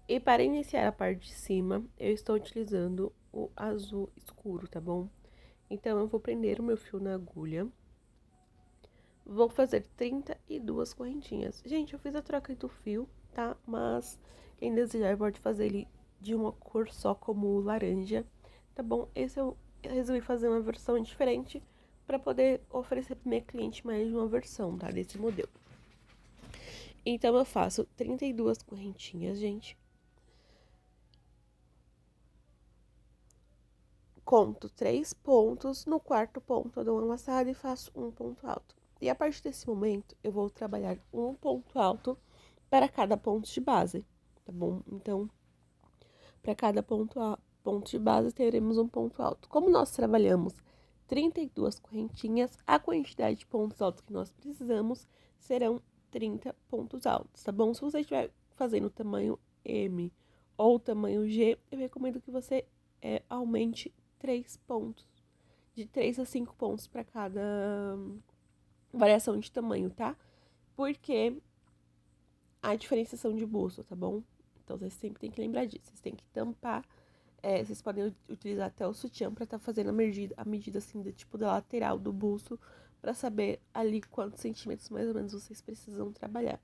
E para iniciar a parte de cima, eu estou utilizando o azul escuro, tá bom? Então, eu vou prender o meu fio na agulha. Vou fazer 32 correntinhas. Gente, eu fiz a troca do fio, tá? Mas quem desejar pode fazer ele de uma cor só, como laranja, tá bom? Esse eu resolvi fazer uma versão diferente para poder oferecer para minha cliente mais de uma versão, tá? Desse modelo. Então, eu faço 32 correntinhas, gente. Conto 3 pontos, no quarto ponto eu dou uma laçada e faço um ponto alto. E a partir desse momento, eu vou trabalhar um ponto alto para cada ponto de base, tá bom? Então, para cada ponto de base, teremos um ponto alto. Como nós trabalhamos 32 correntinhas, a quantidade de pontos altos que nós precisamos serão 30 pontos altos, tá bom? Se você estiver fazendo tamanho M ou tamanho G, eu recomendo que você aumente 3 pontos, de 3 a 5 pontos para cada variação de tamanho, tá? Porque a diferenciação de busto, tá bom? Então, vocês sempre tem que lembrar disso. Vocês têm que tampar. Vocês podem utilizar até o sutiã pra estar fazendo a medida assim, do tipo da lateral do busto, pra saber ali quantos centímetros mais ou menos vocês precisam trabalhar.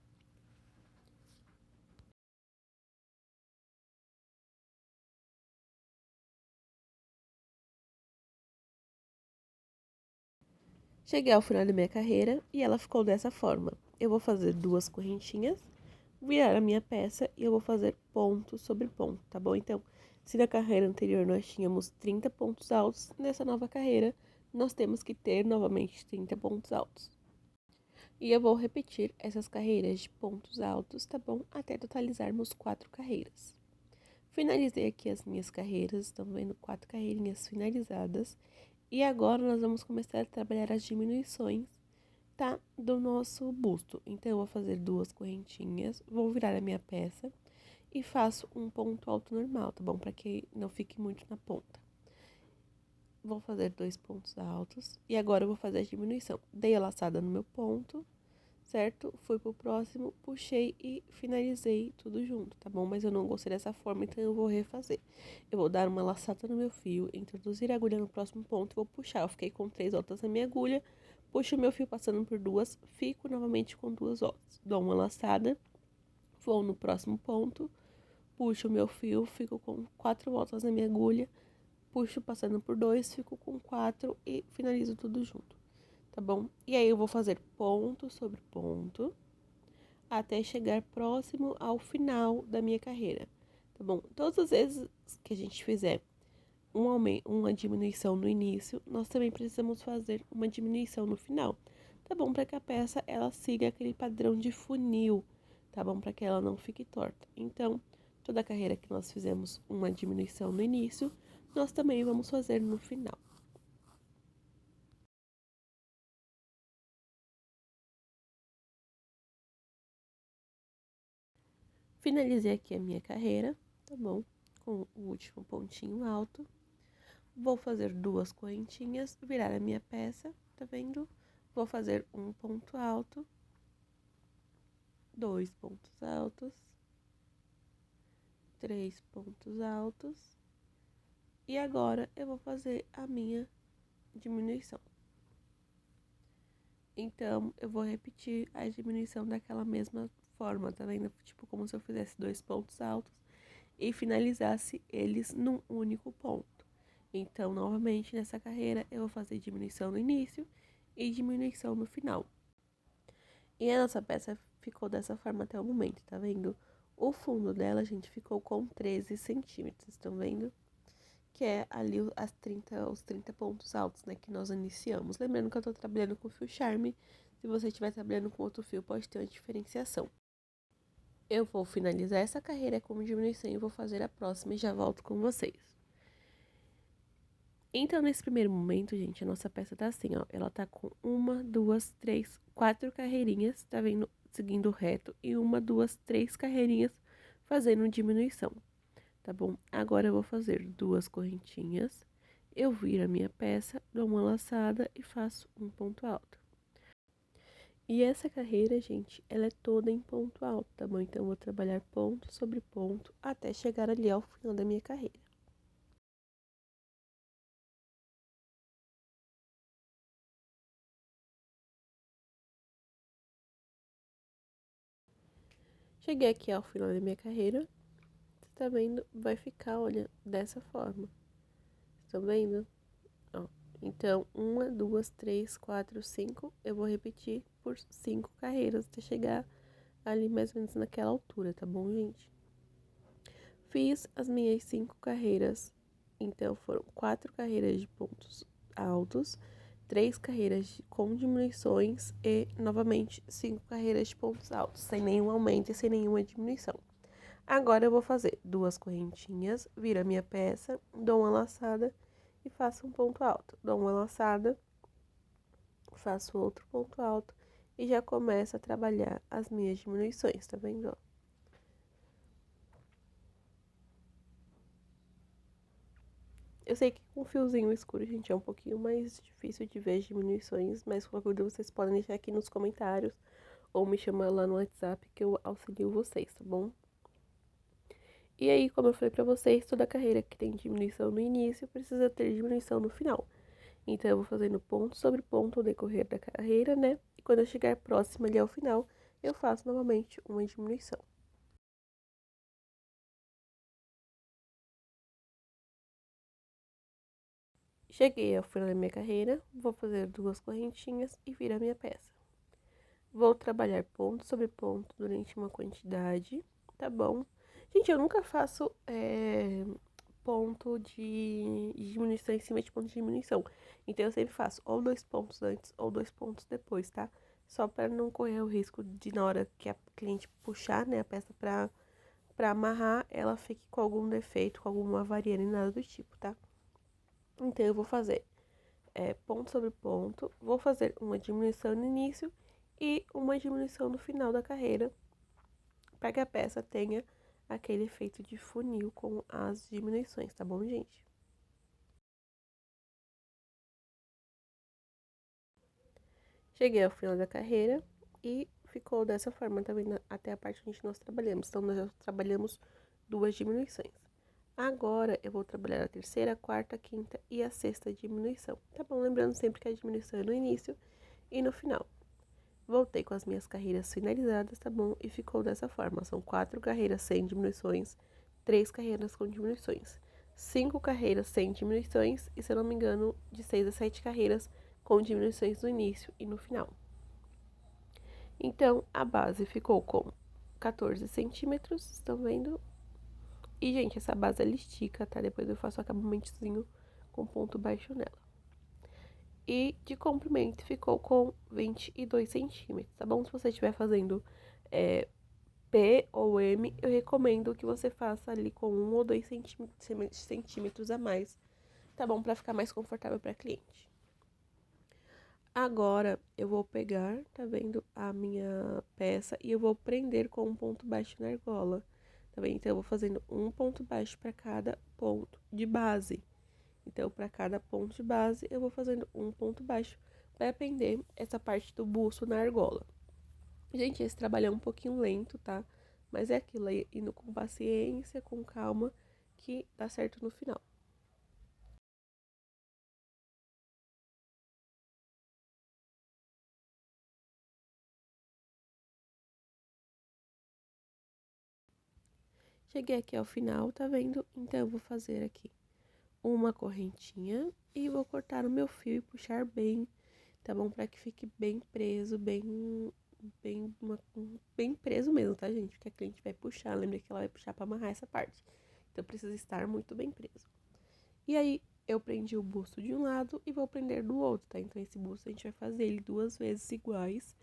Cheguei ao final da minha carreira e ela ficou dessa forma. Eu vou fazer 2 correntinhas, virar a minha peça e eu vou fazer ponto sobre ponto, tá bom? Então, se na carreira anterior nós tínhamos 30 pontos altos, nessa nova carreira nós temos que ter novamente 30 pontos altos. E eu vou repetir essas carreiras de pontos altos, tá bom? Até totalizarmos 4 carreiras. Finalizei aqui as minhas carreiras, estão vendo 4 carreirinhas finalizadas. E agora nós vamos começar a trabalhar as diminuições, tá? Do nosso busto. Então, eu vou fazer 2 correntinhas, vou virar a minha peça e faço um ponto alto normal, tá bom? Para que não fique muito na ponta. Vou fazer 2 pontos altos e agora eu vou fazer a diminuição. Dei a laçada no meu ponto, certo? Fui pro próximo, puxei e finalizei tudo junto, tá bom? Mas eu não gostei dessa forma, então eu vou refazer. Eu vou dar uma laçada no meu fio, introduzir a agulha no próximo ponto e vou puxar. Eu fiquei com 3 voltas na minha agulha, puxo o meu fio passando por 2, fico novamente com 2 voltas. Dou uma laçada, vou no próximo ponto, puxo o meu fio, fico com 4 voltas na minha agulha, puxo passando por 2, fico com 4 e finalizo tudo junto, tá bom? E aí eu vou fazer ponto sobre ponto até chegar próximo ao final da minha carreira, tá bom? Todas as vezes que a gente fizer uma diminuição no início, nós também precisamos fazer uma diminuição no final, tá bom? Para que a peça ela siga aquele padrão de funil, tá bom? Para que ela não fique torta. Então, toda a carreira que nós fizemos uma diminuição no início, nós também vamos fazer no final. Finalizei aqui a minha carreira, tá bom? Com o último pontinho alto. Vou fazer 2 correntinhas, virar a minha peça, tá vendo? Vou fazer um ponto alto, 2 pontos altos, 3 pontos altos. E agora eu vou fazer a minha diminuição. Então, eu vou repetir a diminuição daquela mesma forma, tá vendo? Tipo, como se eu fizesse 2 pontos altos e finalizasse eles num único ponto. Então, novamente, nessa carreira, eu vou fazer diminuição no início e diminuição no final. E a nossa peça ficou dessa forma até o momento, tá vendo? O fundo dela, gente, ficou com 13 centímetros, estão vendo? Que é ali os 30 pontos altos, né, que nós iniciamos. Lembrando que eu tô trabalhando com fio Charme, se você estiver trabalhando com outro fio, pode ter uma diferenciação. Eu vou finalizar essa carreira com diminuição e vou fazer a próxima e já volto com vocês. Então, nesse primeiro momento, gente, a nossa peça tá assim, ó. Ela tá com 1, 2, 3, 4 carreirinhas, tá vendo? Seguindo reto. E 1, 2, 3 carreirinhas fazendo diminuição, tá bom? Agora eu vou fazer 2 correntinhas. Eu viro a minha peça, dou uma laçada e faço um ponto alto. E essa carreira, gente, ela é toda em ponto alto, tá bom? Então, eu vou trabalhar ponto sobre ponto até chegar ali ao final da minha carreira. Cheguei aqui ao final da minha carreira. Você tá vendo? Vai ficar, olha, dessa forma. Estão vendo? Ó. Então, 1, 2, 3, 4, 5. Eu vou repetir por 5 carreiras até chegar ali mais ou menos naquela altura, tá bom, gente? Fiz as minhas 5 carreiras. Então, foram 4 carreiras de pontos altos, 3 carreiras com diminuições e, novamente, 5 carreiras de pontos altos, sem nenhum aumento e sem nenhuma diminuição. Agora eu vou fazer 2 correntinhas, viro a minha peça, dou uma laçada e faço um ponto alto. Dou uma laçada, faço outro ponto alto e já começo a trabalhar as minhas diminuições, tá vendo? Eu sei que com fiozinho escuro, gente, é um pouquinho mais difícil de ver as diminuições, mas qualquer dúvida vocês podem deixar aqui nos comentários ou me chamar lá no WhatsApp que eu auxilio vocês, tá bom? E aí, como eu falei pra vocês, toda carreira que tem diminuição no início precisa ter diminuição no final. Então, eu vou fazendo ponto sobre ponto ao decorrer da carreira, né? E quando eu chegar próximo ali ao final, eu faço novamente uma diminuição. Cheguei ao final da minha carreira, vou fazer 2 correntinhas e virar minha peça. Vou trabalhar ponto sobre ponto durante uma quantidade, tá bom? Gente, eu nunca faço ponto de diminuição em cima de ponto de diminuição. Então, eu sempre faço ou 2 pontos antes ou 2 pontos depois, tá? Só para não correr o risco de, na hora que a cliente puxar, né, a peça pra amarrar, ela fique com algum defeito, com alguma avaria, nem nada do tipo, tá? Então, eu vou fazer ponto sobre ponto, vou fazer uma diminuição no início e uma diminuição no final da carreira, para que a peça tenha aquele efeito de funil com as diminuições, tá bom, gente? Cheguei ao final da carreira e ficou dessa forma, tá vendo? Até a parte onde nós trabalhamos. Então, nós já trabalhamos 2 diminuições. Agora, eu vou trabalhar a terceira, a quarta, a quinta e a sexta diminuição, tá bom? Lembrando sempre que a diminuição é no início e no final. Voltei com as minhas carreiras finalizadas, tá bom? E ficou dessa forma. São 4 carreiras sem diminuições, 3 carreiras com diminuições, 5 carreiras sem diminuições e, se eu não me engano, de 6 a 7 carreiras com diminuições no início e no final. Então, a base ficou com 14 centímetros, estão vendo? E, gente, essa base ela estica, tá? Depois eu faço o acabamentozinho com ponto baixo nela. E de comprimento ficou com 22 centímetros, tá bom? Se você estiver fazendo P ou M, eu recomendo que você faça ali com 1 ou 2 centímetros a mais, tá bom? Pra ficar mais confortável pra cliente. Agora, eu vou pegar, tá vendo, a minha peça e eu vou prender com um ponto baixo na argola, tá vendo? Então, eu vou fazendo um ponto baixo pra cada ponto de base. Então, para cada ponto de base, eu vou fazendo um ponto baixo para prender essa parte do busto na argola. Gente, esse trabalho é um pouquinho lento, tá? Mas é aquilo aí, indo com paciência, com calma, que dá certo no final. Cheguei aqui ao final, tá vendo? Então, eu vou fazer aqui uma correntinha e vou cortar o meu fio e puxar bem, tá bom? Para que fique bem preso, bem preso mesmo, tá, gente? Porque a cliente vai puxar, lembra que ela vai puxar para amarrar essa parte. Então, precisa estar muito bem preso. E aí, eu prendi o busto de um lado e vou prender do outro, tá? Então, esse busto a gente vai fazer ele 2 vezes iguais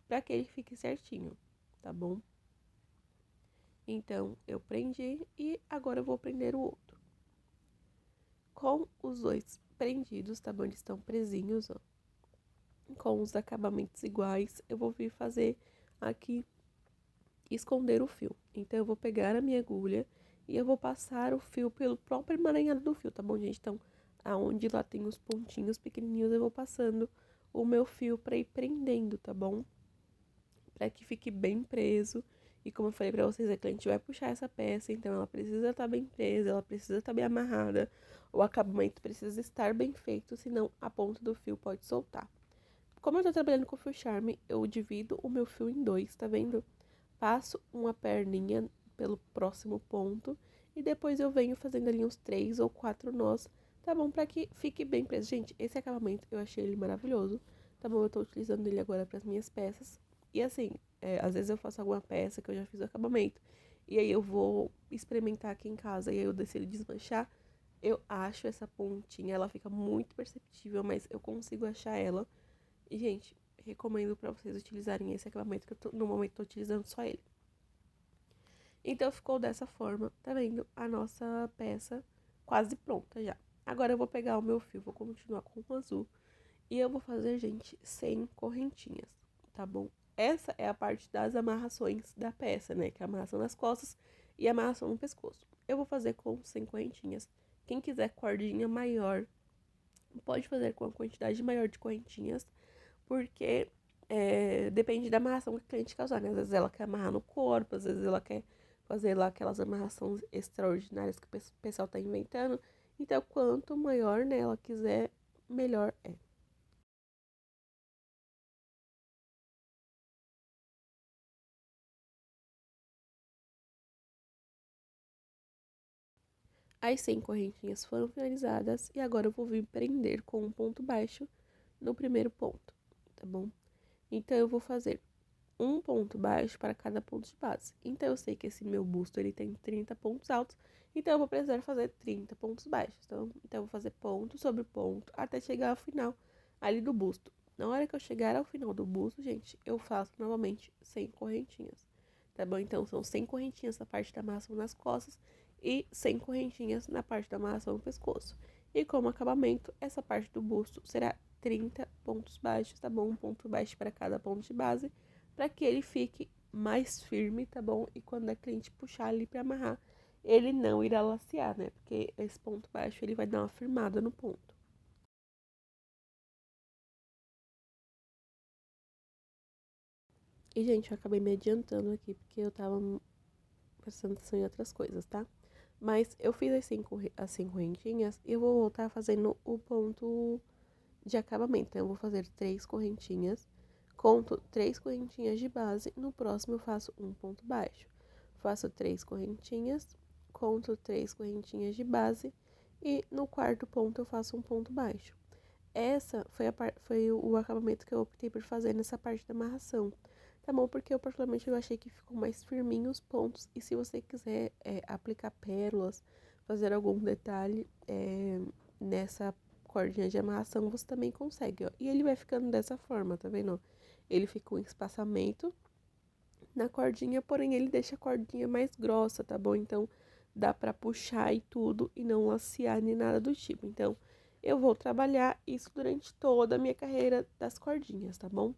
para que ele fique certinho, tá bom? Então, eu prendi e agora eu vou prender o outro. Com os dois prendidos, tá bom? Eles estão presinhos, ó. Com os acabamentos iguais, eu vou vir fazer aqui, esconder o fio. Então, eu vou pegar a minha agulha e eu vou passar o fio pelo próprio emaranhado do fio, tá bom, gente? Então, aonde lá tem os pontinhos pequenininhos, eu vou passando o meu fio pra ir prendendo, tá bom? para que fique bem preso. E como eu falei pra vocês, a cliente vai puxar essa peça, então ela precisa estar bem presa, ela precisa estar bem amarrada, o acabamento precisa estar bem feito, senão a ponta do fio pode soltar. Como eu tô trabalhando com fio charme, eu divido o meu fio em dois, tá vendo? Passo uma perninha pelo próximo ponto e depois eu venho fazendo ali uns 3 ou 4 nós, tá bom? Pra que fique bem preso. Gente, esse acabamento eu achei ele maravilhoso, tá bom? Eu tô utilizando ele agora pras minhas peças. E assim, às vezes eu faço alguma peça que eu já fiz o acabamento e aí eu vou experimentar aqui em casa e aí eu decido desmanchar. Eu acho essa pontinha, ela fica muito perceptível, mas eu consigo achar ela. E, gente, recomendo pra vocês utilizarem esse acabamento que no momento tô utilizando só ele. Então ficou dessa forma, tá vendo? A nossa peça quase pronta já. Agora eu vou pegar o meu fio, vou continuar com o azul. E eu vou fazer, gente, 100 correntinhas, tá bom? Essa é a parte das amarrações da peça, né? Que é a amarração nas costas e a amarração no pescoço. Eu vou fazer com 100 correntinhas. Quem quiser cordinha maior, pode fazer com a quantidade maior de correntinhas, porque depende da amarração que a cliente quer usar, né? Às vezes ela quer amarrar no corpo, às vezes ela quer fazer lá aquelas amarrações extraordinárias que o pessoal tá inventando. Então, quanto maior, né, ela quiser, melhor é. As 100 correntinhas foram finalizadas e agora eu vou vir prender com um ponto baixo no primeiro ponto, tá bom? Então, eu vou fazer um ponto baixo para cada ponto de base. Então, eu sei que esse meu busto, ele tem 30 pontos altos, então eu vou precisar fazer 30 pontos baixos. Então eu vou fazer ponto sobre ponto até chegar ao final ali do busto. Na hora que eu chegar ao final do busto, gente, eu faço novamente 100 correntinhas, tá bom? Então, são 100 correntinhas na parte da amarração nas costas e 100 correntinhas na parte da amarração no pescoço. E como acabamento, essa parte do busto será 30 pontos baixos, tá bom? Um ponto baixo para cada ponto de base, para que ele fique mais firme, tá bom? E quando a cliente puxar ali para amarrar, ele não irá lacear, né? Porque esse ponto baixo, ele vai dar uma firmada no ponto. E, gente, eu acabei me adiantando aqui, porque eu tava prestando atenção em outras coisas, tá? Mas eu fiz as 5 correntinhas e eu vou voltar fazendo o ponto de acabamento. Então, eu vou fazer 3 correntinhas, conto 3 correntinhas de base, no próximo eu faço um ponto baixo. Faço 3 correntinhas, conto 3 correntinhas de base e no quarto ponto eu faço um ponto baixo. Essa foi o acabamento que eu optei por fazer nessa parte da amarração, tá bom? Porque eu particularmente eu achei que ficou mais firminho os pontos. E se você quiser aplicar pérolas, fazer algum detalhe nessa cordinha de amarração, você também consegue, ó. E ele vai ficando dessa forma, tá vendo? Ele fica com espaçamento na cordinha, porém ele deixa a cordinha mais grossa, tá bom? Então dá pra puxar e tudo e não lacear nem nada do tipo. Então eu vou trabalhar isso durante toda a minha carreira das cordinhas, tá bom?